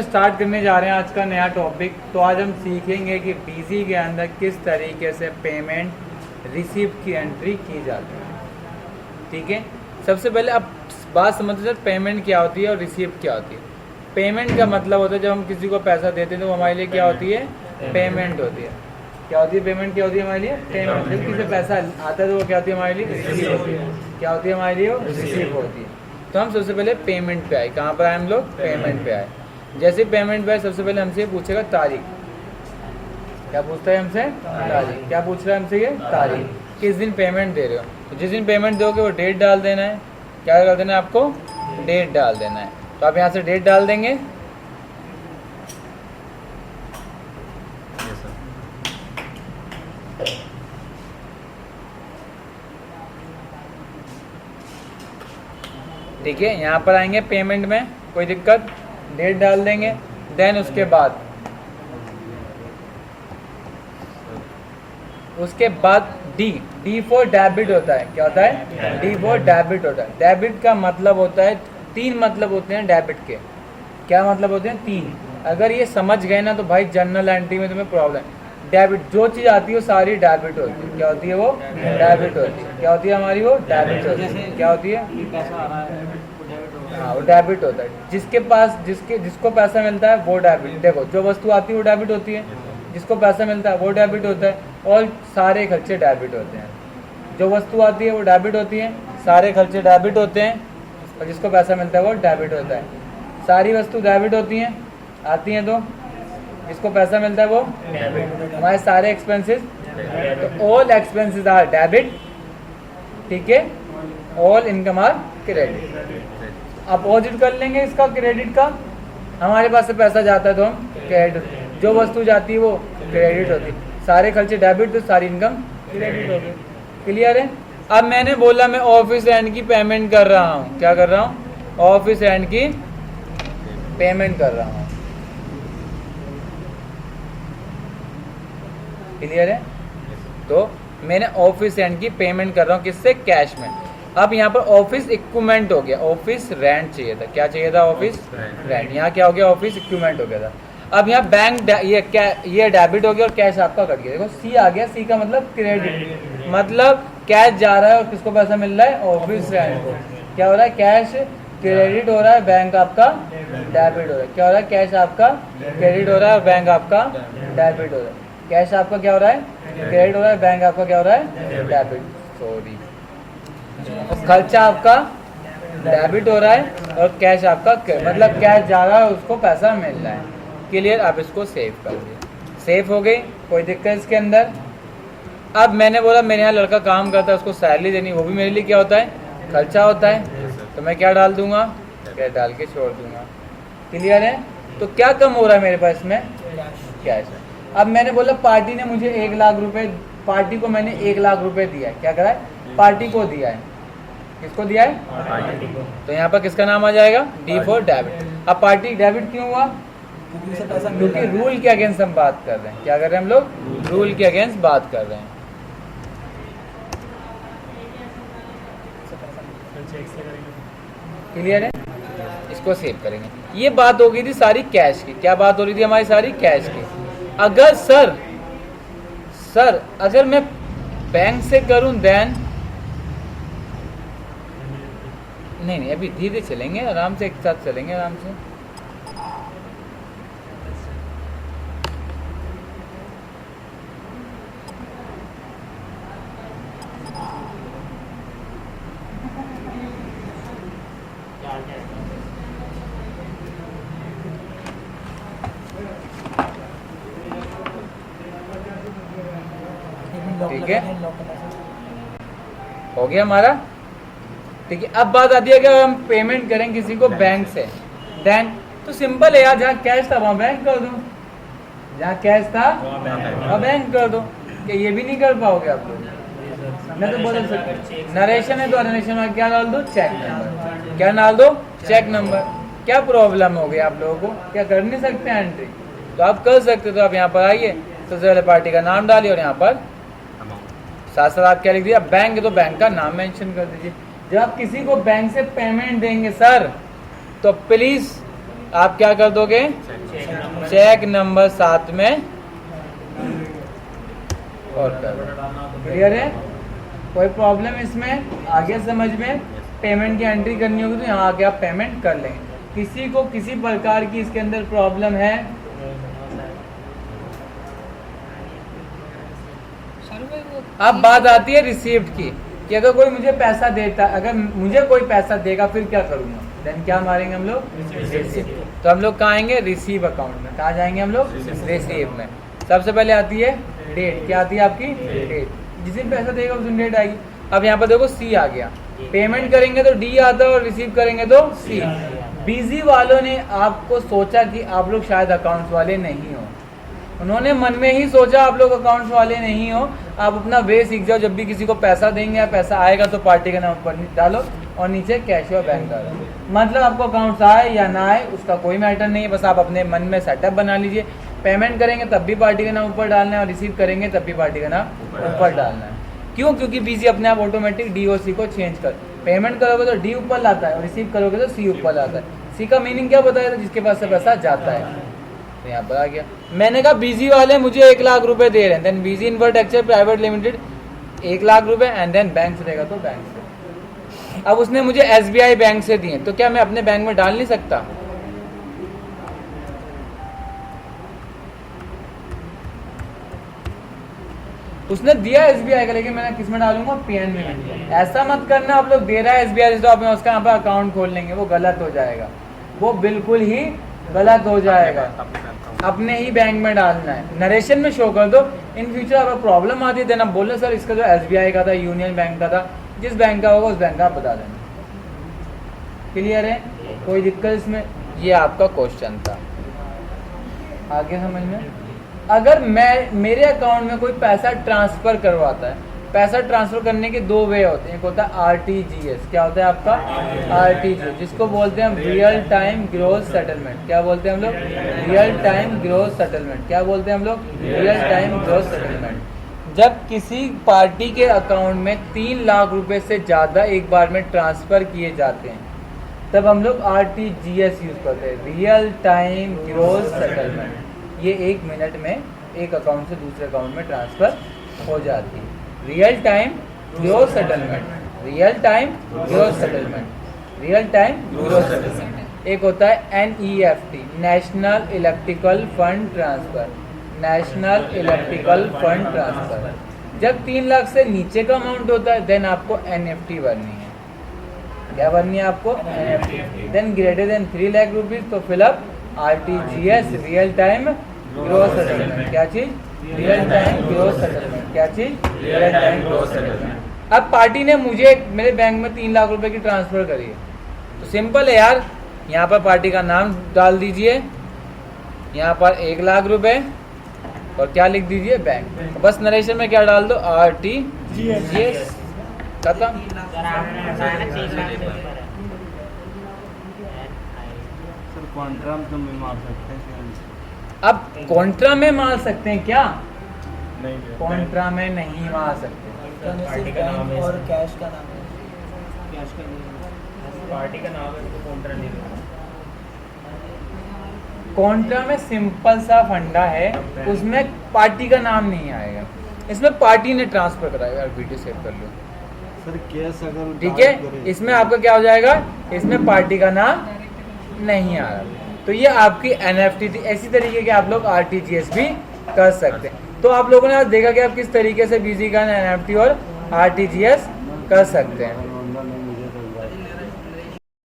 Start करने जा रहे हैं आज का नया टॉपिक। तो आज हम सीखेंगे कि बीजी के अंदर किस तरीके से पेमेंट रिसीप्ट की एंट्री की जाती है। ठीक है, सबसे पहले आप बात समझते सर पेमेंट क्या होती है और रिसीप्ट क्या होती है। पेमेंट का मतलब होता है जब हम किसी को पैसा देते हैं तो वो हमारे लिए क्या होती है, पेमेंट होती है। क्या होती है पेमेंट, क्या होती है हमारे लिए पेमेंट। जब किसी से पैसा आता है तो वो क्या होती है हमारे लिए रिसीव होती है। क्या होती है हमारे लिए वो रिसीव होती है। तो हम सबसे पहले पेमेंट पे आए, कहाँ पर आए हम लोग, पेमेंट पे आए। जैसे पेमेंट पे आए सबसे पहले हमसे पूछेगा तारीख। क्या पूछता है हमसे, तारीख। क्या पूछ रहा है हमसे, ये तारीख, किस दिन पेमेंट दे रहे हो। तो जिस दिन पेमेंट दोगे वो डेट डाल देना है। क्या डाल देना है आपको, डेट डाल देना है। तो आप यहाँ से डेट डाल देंगे। ठीक है, यहाँ पर आएंगे पेमेंट में, कोई दिक्कत, डेट डाल देंगे। देन उसके बाद डी फॉर डेबिट होता है। क्या होता है, डी फॉर डेबिट होता है। डेबिट का मतलब होता है, तीन मतलब होते हैं डेबिट के। क्या मतलब होते हैं, तीन। अगर ये समझ गए ना तो भाई जनरल एंट्री में तुम्हें प्रॉब्लम। डेबिट, जो चीज़ आती है वो सारी डेबिट होती है। क्या होती है वो, डेबिट होती है। क्या होती है हमारी, वो डेबिट होती है। क्या होती है, हाँ वो डेबिट होता है। जिसके पास जिसको पैसा मिलता है वो डेबिट। देखो जो वस्तु आती है वो डेबिट होती है, जिसको पैसा मिलता है वो डेबिट होता है, और सारे खर्चे डेबिट होते हैं। जो वस्तु आती है वो डेबिट होती है, सारे खर्चे डेबिट होते हैं, और जिसको पैसा मिलता है वो डेबिट होता है। सारी वस्तु डेबिट होती हैं, आती हैं, तो जिसको पैसा मिलता है वो डेबिट। हमारे सारे एक्सपेंसेस, तो ऑल एक्सपेंसेस आर डेबिट। ठीक है, all income are credit. Opposite कर लेंगे इसका, क्रेडिट का। हमारे पास से पैसा जाता है तो हम क्रेडिट, जो वस्तु जाती है वो क्रेडिट होती है। सारे खर्चे डेबिट तो सारी इनकम क्रेडिट हो गई। क्लियर है। अब मैंने बोला मैं ऑफिस एंड की पेमेंट कर रहा हूँ। क्या कर रहा हूँ, ऑफिस एंड की पेमेंट कर रहा हूँ। क्लियर है। तो मैंने ऑफिस एंड की पेमेंट कर रहा हूँ, किससे, कैश में। अब यहाँ पर ऑफिस इक्विपमेंट हो गया, ऑफिस रेंट चाहिए था। क्या चाहिए था, ऑफिस रेंट। यहाँ क्या हो गया, ऑफिस इक्विपमेंट हो गया था। अब यहाँ बैंक ये डेबिट हो गया और कैश आपका कट गया। देखो सी आ गया, सी का मतलब क्रेडिट, मतलब कैश जा रहा है और किसको पैसा मिल रहा है, ऑफिस रेंट को। क्या हो रहा है, कैश क्रेडिट हो रहा है, बैंक आपका डेबिट हो रहा है। क्या हो रहा है, कैश आपका क्रेडिट हो रहा है और बैंक आपका डेबिट हो रहा है। कैश आपका क्या हो रहा है, क्रेडिट हो रहा है, बैंक आपका क्या हो रहा है, डेबिट। सॉरी, खर्चा आपका डेबिट हो रहा है और कैश आपका, मतलब कैश जा रहा है उसको पैसा मिल रहा है। क्लियर। आप इसको सेव कर दिए, सेव हो गई, कोई दिक्कत इसके अंदर। अब मैंने बोला मेरे यहाँ लड़का काम करता है, उसको सैलरी देनी, वो भी मेरे लिए क्या होता है, खर्चा होता है। तो मैं क्या डाल दूंगा, कैश डाल के छोड़ दूंगा। क्लियर है। तो क्या कम हो रहा है मेरे पास में, कैश। अब मैंने बोला पार्टी ने मुझे 1 लाख रुपए, पार्टी को मैंने 1 लाख रुपए दिया है। क्या करा है, पार्टी को दिया है। किसको दिया है, तो यहाँ पर किसका नाम आ जाएगा, डी फॉर डेबिट। अब पार्टी डेबिट क्यों हुआ, क्योंकि रूल के अगेंस्ट हम बात कर रहे हैं। क्या कर रहे हैं हम लोग, रूल के अगेंस्ट बात कर रहे हैं। क्लियर है। इसको सेव करेंगे। ये बात हो गई थी सारी कैश की। क्या बात हो रही थी हमारी, सारी कैश की। अगर सर अगर मैं बैंक से करूं देन, नहीं अभी धीरे चलेंगे, आराम से एक साथ चलेंगे, आराम से। ठीक है, हो गया हमारा। ठीक है, अब बात आती है कि हम पेमेंट करें किसी को बैंक से, देन तो सिंपल है यार, जहाँ कैश था वहाँ बैंक कर दो, जहाँ कैश था वहाँ बैंक कर दो। क्या ये भी नहीं कर पाओगे आप लोग, मैं तो बोल सकते। नरेशन है तो नरेशन में क्या डाल दो, चेक नंबर। क्या डाल दो, चेक नंबर। क्या प्रॉब्लम हो गई आप लोगों को, क्या कर नहीं सकते एंट्री, तो आप कर सकते। तो आप यहाँ पर आइए, सबसे पहले पार्टी का नाम डालिए और यहाँ पर साथ साथ आप क्या लिख दिया, बैंक, तो बैंक का नाम मेंशन कर दीजिए। जब आप किसी को बैंक से पेमेंट देंगे सर, तो प्लीज आप क्या कर दोगे, चेक नंबर 7 में और क्लियर है? कोई प्रॉब्लम इसमें आगे समझ में? पेमेंट की एंट्री करनी होगी तो यहाँ आके आप पेमेंट कर लेंगे। किसी को किसी प्रकार की इसके अंदर प्रॉब्लम है? अब बात आती है रिसीव्ड की कि अगर कोई मुझे पैसा देता, अगर मुझे कोई पैसा देगा फिर क्या करूँगा? देन क्या मारेंगे हम लोग? रिसीव। तो हम लोग कहाँ आएंगे? रिसीव अकाउंट में। कहाँ जाएंगे हम लोग? रिसीव में। सबसे पहले आती है डेट। क्या आती है आपकी? डेट। जिस दिन पैसा देगा उस दिन डेट आएगी। अब यहाँ पर देखो सी आ गया। पेमेंट करेंगे तो डी आता है और रिसीव करेंगे तो सी। बिजी वालों ने आपको सोचा कि आप लोग शायद अकाउंट्स वाले नहीं हो, उन्होंने मन में ही सोचा आप लोग अकाउंट्स वाले नहीं हो। आप अपना वे सीख जाओ, जब भी किसी को पैसा देंगे या पैसा आएगा तो पार्टी का नाम ऊपर डालो और नीचे कैश और बैंक डालो। मतलब आपको अकाउंट्स आए या ना आए उसका कोई मैटर नहीं है, बस आप अपने मन में सेटअप बना लीजिए। पेमेंट करेंगे तब भी पार्टी का नाम ऊपर डालना है और रिसीव करेंगे तब भी पार्टी का नाम ऊपर डालना है। क्यों? क्योंकि बीजी अपने आप ऑटोमेटिक DOC को चेंज कर, पेमेंट करोगे तो डी ऊपर लाता है और रिसीव करोगे तो सी ऊपर लाता है। सी का मीनिंग क्या बताया था? जिसके पास से पैसा जाता है। तो यहाँ पर आ गया। मैंने कहा बीजी वाले मुझे 1 लाख रुपए दे रहे हैं, देन बीजी इंफ्रास्ट्रक्चर प्राइवेट लिमिटेड 1 लाख रुपए एंड देन बैंक से देगा तो बैंक से। अब उसने मुझे SBI बैंक से दिए तो क्या मैं अपने बैंक में डाल नहीं सकता? उसने दिया SBI का, लेकिन मैं किस में डालूंगा? PNB में। ऐसा मत करना आप लोग, दे रहा है SBI तो आप उसका यहाँ पर अकाउंट खोल लेंगे, वो गलत हो जाएगा, वो बिल्कुल ही गलत हो जाएगा। अपने ही बैंक में डालना है, नरेशन में शो कर दो। इन फ्यूचर अगर प्रॉब्लम आती है देना बोलो सर इसका जो SBI का था, यूनियन बैंक का था, जिस बैंक का होगा उस बैंक का आप बता देना। क्लियर है? कोई दिक्कत इसमें? ये आपका क्वेश्चन था। आगे समझ में? अगर मैं मेरे अकाउंट में कोई पैसा ट्रांसफर करवाता है, पैसा ट्रांसफर करने के 2 वे होते हैं। एक होता है RTGS। क्या होता है आपका? RTGS, जिसको बोलते हैं हम रियल टाइम ग्रॉस सेटलमेंट। क्या बोलते हैं हम लोग? Real time gross settlement. क्या बोलते हैं हम लोग? Real time gross settlement. जब किसी पार्टी के अकाउंट में 3 लाख रुपए से ज़्यादा एक बार में ट्रांसफ़र किए जाते हैं तब हम लोग RTGS यूज़ करते हैं, रियल टाइम ग्रॉस सेटलमेंट। ये 1 मिनट में एक अकाउंट से दूसरे अकाउंट में ट्रांसफ़र हो जाती है। Real time gross settlement, real time gross settlement, real time gross settlement. एक होता है NEFT, national electrical fund transfer, national electrical fund transfer. जब 3 लाख से नीचे का अमाउंट होता है देन आपको NEFT भरनी है। क्या भरनी है आपको? NEFT। Then greater than 3 lakh rupees तो fill up RTGS, real time gross settlement. क्या चीज़? Real time gross settlement. क्या चीज़? Real time gross settlement. अब पार्टी ने मुझे मेरे बैंक में 3 लाख रुपए की ट्रांसफ़र करी है तो सिंपल है यार, यहाँ पर पार्टी का नाम डाल दीजिए, यहाँ पर 1 लाख रुपए और क्या लिख दीजिए? बैंक। बस नरेशन में क्या डाल दो? RTGS। खत्म। कॉन्ट्रा में मार सकते हैं? अब कॉन्ट्रा में मार सकते हैं क्या? नहीं, कॉन्ट्रा में नहीं मार सकते। पार्टी का नाम है और कैश का नाम है, कैश का नहीं, पार्टी का नाम है तो कॉन्ट्रा नहीं है। कॉन्ट्रा में सिंपल सा फंडा है, उसमें पार्टी का नाम नहीं आएगा, इसमें पार्टी ने ट्रांसफर कराया। यार वीडियो सेव कर लो सर, केस अगर ठीक है। इसमें आपका क्या हो जाएगा? इसमें पार्टी का नाम नहीं आ रहा तो ये आपकी NEFT थी। ऐसी तरीके के आप लोग RTGS भी कर सकते हैं। तो आप लोगों ने आज देखा कि आप किस तरीके से बीजी का NEFT और RTGS कर सकते हैं।